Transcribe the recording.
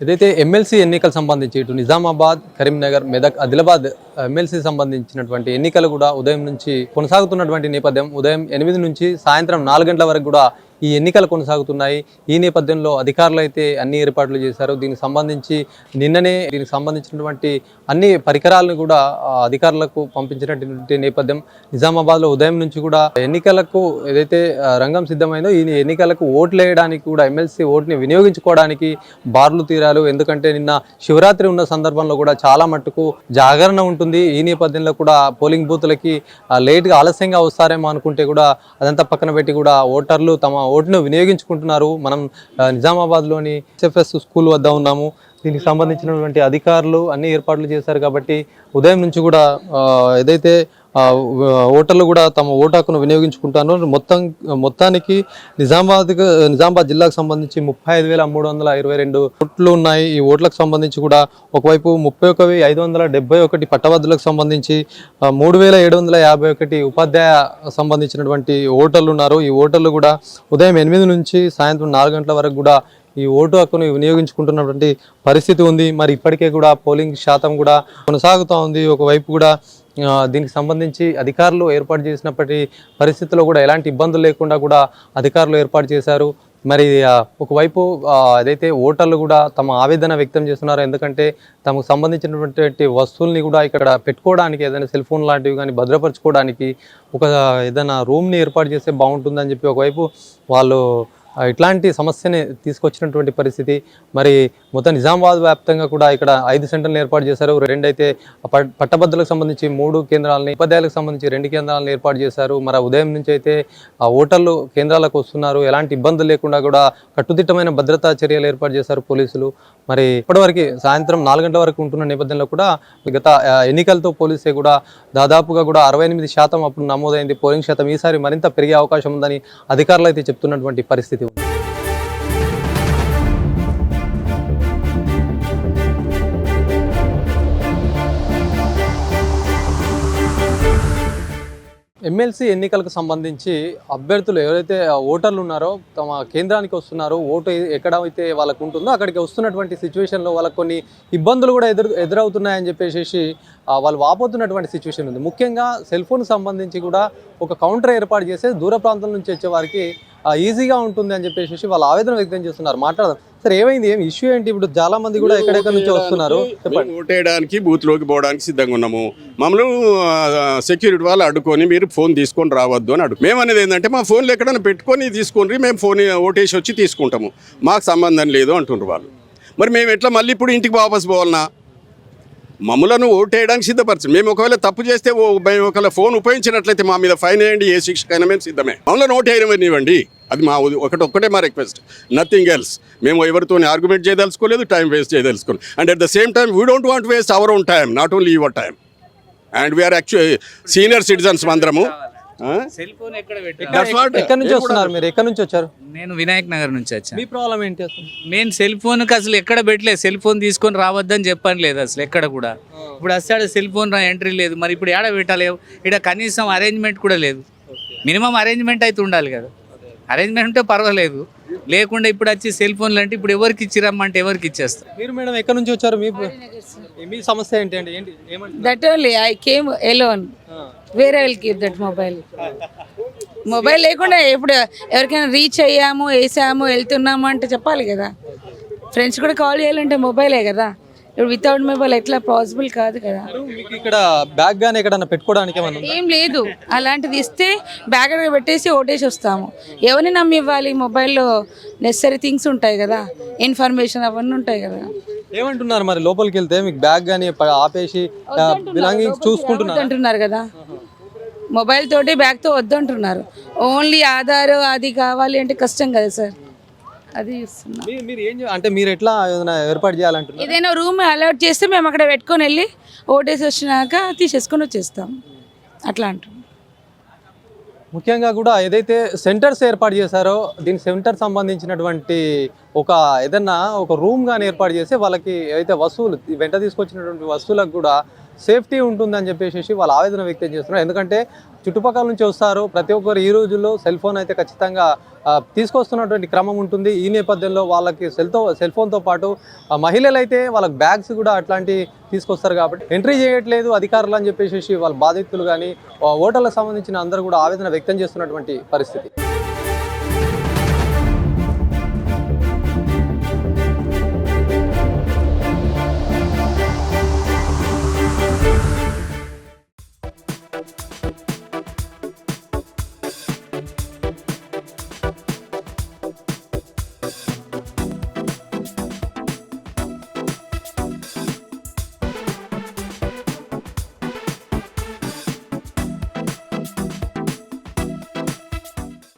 ఏదైతే ఎమ్మెల్సీ ఎన్నికలకు సంబంధించి ఇటు నిజామాబాద్, కరీంనగర్, మెదక్, ఆదిలాబాద్ ఎమ్మెల్సీ సంబంధించినటువంటి ఎన్నికలు కూడా ఉదయం నుంచి కొనసాగుతున్నటువంటి నేపథ్యం. ఉదయం 8 నుంచి సాయంత్రం 4 గంటల వరకు కూడా ఈ ఎన్నికలు కొనసాగుతున్నాయి. ఈ నేపథ్యంలో అధికారులు అయితే అన్ని ఏర్పాట్లు చేశారు. దీనికి సంబంధించి నిన్ననే దీనికి సంబంధించినటువంటి అన్ని పరికరాలను కూడా అధికారులకు పంపించినటువంటి నేపథ్యం. నిజామాబాద్లో ఉదయం నుంచి కూడా ఎన్నికలకు ఏదైతే రంగం సిద్ధమైందో ఈ ఎన్నికలకు ఓట్లు వేయడానికి కూడా ఎమ్మెల్సీ ఓటుని వినియోగించుకోవడానికి బార్లు తీరాలు. ఎందుకంటే నిన్న శివరాత్రి ఉన్న సందర్భంలో కూడా చాలా మట్టుకు జాగరణ ఉంటుంది. ఈ నేపథ్యంలో కూడా పోలింగ్ బూత్లకి లేట్గా ఆలస్యంగా వస్తారేమో అనుకుంటే కూడా అదంతా పక్కన పెట్టి కూడా ఓటర్లు తమ ఓటును వినియోగించుకుంటున్నారు. మనం నిజామాబాద్లోని ఎస్ఎఫ్ఎస్ స్కూల్ వద్ద ఉన్నాము. దీనికి సంబంధించినటువంటి అధికారులు అన్ని ఏర్పాట్లు చేశారు కాబట్టి ఉదయం నుంచి కూడా ఏదైతే ఓటర్లు కూడా తమ ఓటు హక్కును వినియోగించుకుంటారు. మొత్తానికి నిజామాబాద్ జిల్లాకు సంబంధించి 35,322 ఓట్లు ఉన్నాయి. ఈ ఓట్లకు సంబంధించి కూడా ఒకవైపు 31,571 పట్టభద్రులకు సంబంధించి 3,751 ఉపాధ్యాయ సంబంధించినటువంటి ఓటర్లు ఉన్నారు. ఈ ఓటర్లు కూడా ఉదయం 8 నుంచి సాయంత్రం 4 గంటల వరకు కూడా ఈ ఓటు హక్కును వినియోగించుకుంటున్నటువంటి పరిస్థితి ఉంది. మరి ఇప్పటికే కూడా పోలింగ్ శాతం కూడా కొనసాగుతూ ఉంది. ఒకవైపు కూడా దీనికి సంబంధించి అధికారులు ఏర్పాటు చేసినప్పటి పరిస్థితుల్లో కూడా ఎలాంటి ఇబ్బందులు లేకుండా కూడా అధికారులు ఏర్పాటు చేశారు. మరి ఒకవైపు ఏదైతే ఓటర్లు కూడా తమ ఆవేదన వ్యక్తం చేస్తున్నారు. ఎందుకంటే తమకు సంబంధించినటువంటి వస్తువుల్ని కూడా ఇక్కడ పెట్టుకోవడానికి ఏదైనా సెల్ ఫోన్ లాంటివి కానీ భద్రపరచుకోవడానికి ఒక ఏదైనా రూమ్ని ఏర్పాటు చేస్తే బాగుంటుందని చెప్పి ఒకవైపు వాళ్ళు ఇట్లాంటి సమస్యని తీసుకొచ్చినటువంటి పరిస్థితి. మరి మొత్తం నిజామాబాద్ వ్యాప్తంగా కూడా ఇక్కడ 5 సెంటర్లు ఏర్పాటు చేశారు. 2 అయితే పట్టభద్రులకు సంబంధించి 3 కేంద్రాలని, ఉపాధ్యాయులకు సంబంధించి 2 కేంద్రాలను ఏర్పాటు చేశారు. మరి ఉదయం నుంచి అయితే ఓటర్లు కేంద్రాలకు వస్తున్నారు. ఎలాంటి ఇబ్బందులు లేకుండా కూడా కట్టుదిట్టమైన భద్రతా చర్యలు ఏర్పాటు చేశారు పోలీసులు. మరి ఇప్పటివరకు సాయంత్రం 4 గంటల వరకు ఉంటున్న నేపథ్యంలో కూడా గత ఎన్నికలతో పోలిస్తే కూడా దాదాపుగా కూడా 68% అప్పుడు నమోదైంది పోలింగ్ శాతం. ఈసారి మరింత పెరిగే అవకాశం ఉందని అధికారులు అయితే చెప్తున్నటువంటి పరిస్థితి. ఎమ్మెల్సీ ఎన్నికలకు సంబంధించి అభ్యర్థులు ఎవరైతే ఓటర్లు ఉన్నారో తమ కేంద్రానికి వస్తున్నారో ఓటు ఎక్కడైతే వాళ్ళకు ఉంటుందో అక్కడికి వస్తున్నటువంటి సిచ్యువేషన్లో వాళ్ళకు కొన్ని ఇబ్బందులు కూడా ఎదురవుతున్నాయని చెప్పేసి వాళ్ళు వాపోతున్నటువంటి సిచ్యువేషన్ ఉంది. ముఖ్యంగా సెల్ ఫోన్ సంబంధించి కూడా ఒక కౌంటర్ ఏర్పాటు చేస్తే దూర ప్రాంతం నుంచి వచ్చే వారికి ఈజీగా ఉంటుంది అని చెప్పేసి వాళ్ళు ఆవేదన వ్యక్తం చేస్తున్నారు. మాట్లాడదాం సార్, ఏమైంది, ఏం ఇష్యూ ఏంటి? ఇప్పుడు చాలా మంది కూడా ఎక్కడెక్కడ నుంచి వస్తున్నారు. ఓటేయడానికి బూత్లోకి పోవడానికి సిద్ధంగా ఉన్నాము. మమ్మల్ని సెక్యూరిటీ వాళ్ళు అడ్డుకొని మీరు ఫోన్ తీసుకొని రావద్దు అని అడుగు. మేము అనేది ఏంటంటే మా ఫోన్లు ఎక్కడైనా పెట్టుకొని తీసుకొని మేము ఫోన్ ఓటేసి వచ్చి తీసుకుంటాము, మాకు సంబంధం లేదు అంటున్నారు వాళ్ళు. మరి మేము ఎట్లా మళ్ళీ ఇప్పుడు ఇంటికి వాపస్ పోవాలన్నా? మమ్మలను ఓటేయడానికి సిద్ధపరచండి. మేము ఒకవేళ తప్పు చేస్తే మేము ఒకవేళ ఫోన్ ఉపయోగించినట్లయితే మా మీద ఫైన్ వేయండి, ఏ శిక్షకైనా మేము సిద్ధమే. మమ్మల్ని ఓటేయనివ్వండి, అది మా ఒక్కటే మా రిక్వెస్ట్, నథింగ్ ఎల్స్. మేము ఎవరితో ఆర్గ్యుమెంట్ చేయదలుచుకోలేదు, టైం వేస్ట్ చేయదలుచుకోలేదు. And at the same time we don't want waste our own time, not only your time. And we are actually senior citizens అందరము. ఎక్కడి నుంచి వస్తున్నారు మీరు? ఎక్కడి నుంచి వచ్చారు? నేను వినాయక్ నగర్ నుంచి వచ్చాను. మీ ప్రాబ్లం ఏంటి అసలు? నేను సెల్ ఫోన్కి అసలు ఎక్కడ పెట్టలేదు, సెల్ ఫోన్ తీసుకొని రావద్దని చెప్పని లేదు అసలు ఎక్కడ కూడా. ఇప్పుడు అసలు సెల్ ఫోన్ ఎంట్రీ లేదు, మరి ఇప్పుడు ఏడ పెట్టాలి? ఇక్కడ కనీసం అరేంజ్మెంట్ కూడా లేదు. మినిమం అరేంజ్మెంట్ అయితే ఉండాలి కదా. అరేంజ్మెంట్ ఉంటే పర్వాలేదు, లేకుండా ఇప్పుడు వచ్చి సెల్ ఫోన్లు అంటే ఇప్పుడు ఎవరికి ఇచ్చిరమ్మంటే ఎవరికి ఇచ్చేస్తారు. మీరు మేడం ఎక్కడి నుంచి వచ్చారు? మీ సమస్య ఏంటి అండి? That only I came alone. వేరే విల్ కీప్ దట్ మొబైల్ లేకుండా ఇప్పుడు ఎవరికైనా రీచ్ అయ్యాము, వేసాము, వెళ్తున్నాము అంటే చెప్పాలి కదా. ఫ్రెండ్స్ కూడా కాల్ చేయాలంటే మొబైలే కదా. ఇప్పుడు వితౌట్ మొబైల్ ఎట్లా పాసిబుల్ కాదు కదా. ఇక్కడ బ్యాగ్ గానీ ఎక్కడన్నా పెట్టుకోవడానికి ఏం లేదు. అలాంటిది ఇస్తే బ్యాగ్ అక్కడ పెట్టేసి ఓటేసి వస్తాము. ఎవరిని నమ్మి ఇవ్వాలి? మొబైల్లో నెసరీ థింగ్స్ ఉంటాయి కదా, ఇన్ఫర్మేషన్ అవన్నీ ఉంటాయి కదా. ఏమంటున్నారు మరి? లోపలికి వెళ్తే మీకు బ్యాగ్ గానీ ఆపేసి బిలాంగింగ్స్ చూసుకుంటున్నారు కదా. మొబైల్ తోటి బ్యాగ్తో వద్దంటున్నారు. ఓన్లీ ఆధార్ అది కావాలి అంటే కష్టం కదా సార్. అది మీరు ఏం అంటే మీరు ఎట్లా ఏర్పాటు చేయాలంటున్నారు? ఏదైనా రూమ్ అలౌట్ చేస్తే మేము అక్కడ పెట్టుకొని వెళ్ళి ఓటేసి వచ్చినాక తీసేసుకొని వచ్చేస్తాం అట్లా అంటున్నాం. ముఖ్యంగా కూడా ఏదైతే సెంటర్స్ ఏర్పాటు చేశారో దీని సెంటర్ సంబంధించినటువంటి ఏదన్నా ఒక రూమ్ కానీ ఏర్పాటు చేస్తే వాళ్ళకి ఏదైతే వస్తువులు వెంట తీసుకొచ్చినటువంటి వస్తువులకు కూడా సేఫ్టీ ఉంటుందని చెప్పేసి వాళ్ళు ఆవేదన వ్యక్తం చేస్తున్నారు. ఎందుకంటే చుట్టుపక్కల నుంచి వస్తారు, ప్రతి ఒక్కరు ఈ రోజుల్లో సెల్ ఫోన్ అయితే ఖచ్చితంగా తీసుకొస్తున్నటువంటి క్రమం ఉంటుంది. ఈ నేపథ్యంలో వాళ్ళకి సెల్ ఫోన్తో పాటు మహిళలు అయితే వాళ్ళకి బ్యాగ్స్ కూడా అట్లాంటి తీసుకొస్తారు కాబట్టి ఎంట్రీ చేయట్లేదు అధికారులు అని చెప్పేసి వాళ్ళ బాధితులు కానీ ఓటర్లకు సంబంధించిన అందరూ కూడా ఆవేదన వ్యక్తం చేస్తున్నటువంటి పరిస్థితి.